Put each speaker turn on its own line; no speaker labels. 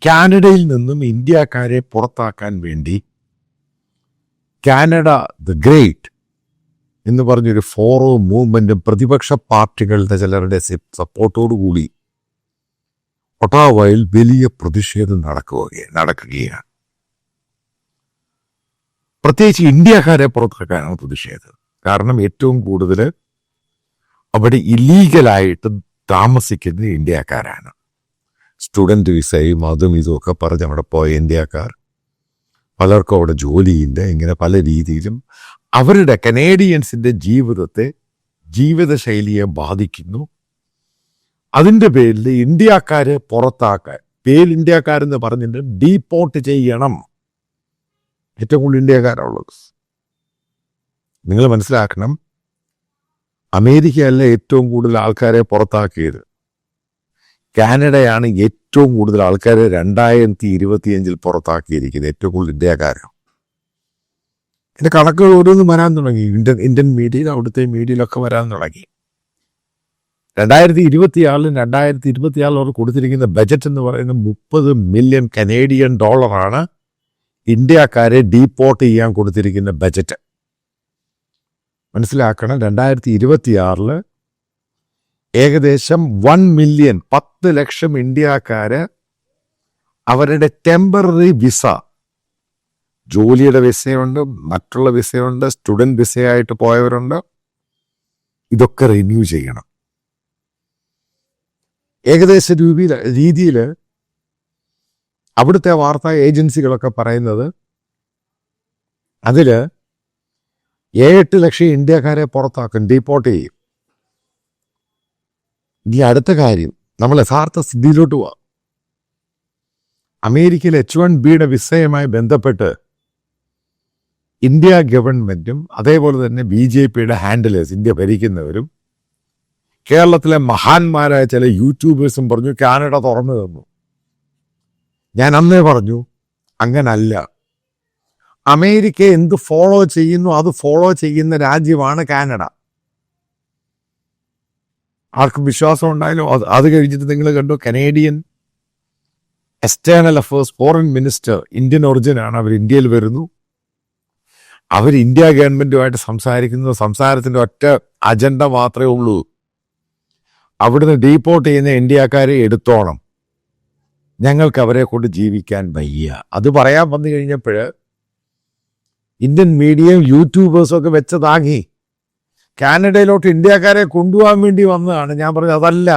കാനഡയിൽ നിന്നും ഇന്ത്യക്കാരെ പുറത്താക്കാൻ വേണ്ടി കാനഡ ദ ഗ്രേറ്റ് എന്ന് പറഞ്ഞൊരു ഫോറവും മൂവ്മെന്റും പ്രതിപക്ഷ പാർട്ടികളുടെ ചിലരുടെ സപ്പോർട്ടോടുകൂടി ഒട്ടാവയിൽ വലിയ പ്രതിഷേധം നടക്കുകയാണ്. പ്രത്യേകിച്ച് ഇന്ത്യക്കാരെ പുറത്താക്കാനാണ് പ്രതിഷേധം. കാരണം ഏറ്റവും കൂടുതൽ അവിടെ ഇല്ലീഗലായിട്ട് താമസിക്കുന്നത് ഇന്ത്യക്കാരാണ്. സ്റ്റുഡൻറ് വിസയും അതും ഇതുമൊക്കെ പറഞ്ഞ് അവിടെ പോയ ഇന്ത്യക്കാർ പലർക്കും അവിടെ ജോലിയില്ല. ഇങ്ങനെ പല രീതിയിലും അവരുടെ കനേഡിയൻസിന്റെ ജീവിതശൈലിയെ ബാധിക്കുന്നു. അതിൻ്റെ പേരിൽ ഇന്ത്യക്കാരെ പുറത്താക്കാൻ, ഇന്ത്യക്കാരെന്ന് പറഞ്ഞിട്ട് ഡീപ്പോർട്ട് ചെയ്യണം. ഏറ്റവും കൂടുതൽ ഇന്ത്യക്കാരുള്ളത് നിങ്ങൾ മനസ്സിലാക്കണം. അമേരിക്കയല്ല ഏറ്റവും കൂടുതൽ ആൾക്കാരെ പുറത്താക്കിയത്, കാനഡയാണ് ഏറ്റവും കൂടുതൽ ആൾക്കാരെ 2025 പുറത്താക്കിയിരിക്കുന്നത്. ഏറ്റവും കൂടുതൽ ഇന്ത്യക്കാരാണ്. ഇതിന്റെ കണക്കുകൾ ഓരോന്നും വരാൻ തുടങ്ങി. ഇന്ത്യൻ മീഡിയയിൽ, അവിടുത്തെ മീഡിയയിലൊക്കെ വരാൻ തുടങ്ങി. 2024 അവർ കൊടുത്തിരിക്കുന്ന ബജറ്റ് എന്ന് പറയുന്നത് $30 മില്യൺ കനേഡിയൻ ഇന്ത്യക്കാരെ ഡീപ്പോർട്ട് ചെയ്യാൻ കൊടുത്തിരിക്കുന്ന ബജറ്റ്. മനസ്സിലാക്കണം, 2026 ഏകദേശം 1 മില്യൺ 10 ലക്ഷം ഇന്ത്യക്കാര് അവരുടെ ടെമ്പററി വിസ, ജോലിയുടെ വിസയുണ്ട്, മറ്റുള്ള വിസയുണ്ട്, സ്റ്റുഡൻറ് വിസയായിട്ട് പോയവരുണ്ട്, ഇതൊക്കെ റിന്യൂ ചെയ്യണം. ഏകദേശ രീതിയിൽ അവിടുത്തെ വാർത്താ ഏജൻസികളൊക്കെ പറയുന്നത് അതിൽ 7-8 ലക്ഷം ഇന്ത്യക്കാരെ പുറത്താക്കും, ഡീപ്പോർട്ട് ചെയ്യും. ഇനി അടുത്ത കാര്യം, നമ്മൾ യഥാർത്ഥ സ്ഥിതിയിലോട്ട് പോവാം. അമേരിക്കയിൽ H1B വിസയുമായി ബന്ധപ്പെട്ട് ഇന്ത്യ ഗവൺമെന്റും അതേപോലെ തന്നെ BJPയുടെ ഹാൻഡിലേഴ്സ്, ഇന്ത്യ ഭരിക്കുന്നവരും കേരളത്തിലെ മഹാന്മാരായ ചില യൂട്യൂബേഴ്സും പറഞ്ഞു കാനഡ തുറന്നു തന്നു. ഞാൻ അന്നേ പറഞ്ഞു അങ്ങനല്ല. അമേരിക്ക എന്ത് ഫോളോ ചെയ്യുന്നു അത് ഫോളോ ചെയ്യുന്ന രാജ്യമാണ് കാനഡ. ആർക്കും വിശ്വാസം ഉണ്ടായാലും അത് കഴിഞ്ഞിട്ട് നിങ്ങൾ കണ്ടു, Canadian external affairs foreign minister Indian ഒറിജിനാണ്. അവർ ഇന്ത്യയിൽ വരുന്നു, അവർ ഇന്ത്യ ഗവൺമെന്റുമായിട്ട് സംസാരിക്കുന്നു. സംസാരത്തിന്റെ ഒറ്റ അജണ്ട മാത്രമേ ഉള്ളൂ, അവിടുന്ന് ഡീപ്പോർട്ട് ചെയ്യുന്ന ഇന്ത്യക്കാരെ എടുത്തോണം, ഞങ്ങൾക്ക് അവരെ കൊണ്ട് ജീവിക്കാൻ വയ്യ. അത് പറയാൻ വന്നു കഴിഞ്ഞപ്പോൾ ഇന്ത്യൻ മീഡിയയും യൂട്യൂബേഴ്സും ഒക്കെ വെച്ചതാങ്ങി കാനഡയിലോട്ട് ഇന്ത്യക്കാരെ കൊണ്ടുപോകാൻ വേണ്ടി വന്നതാണ്. ഞാൻ പറഞ്ഞു അതല്ല,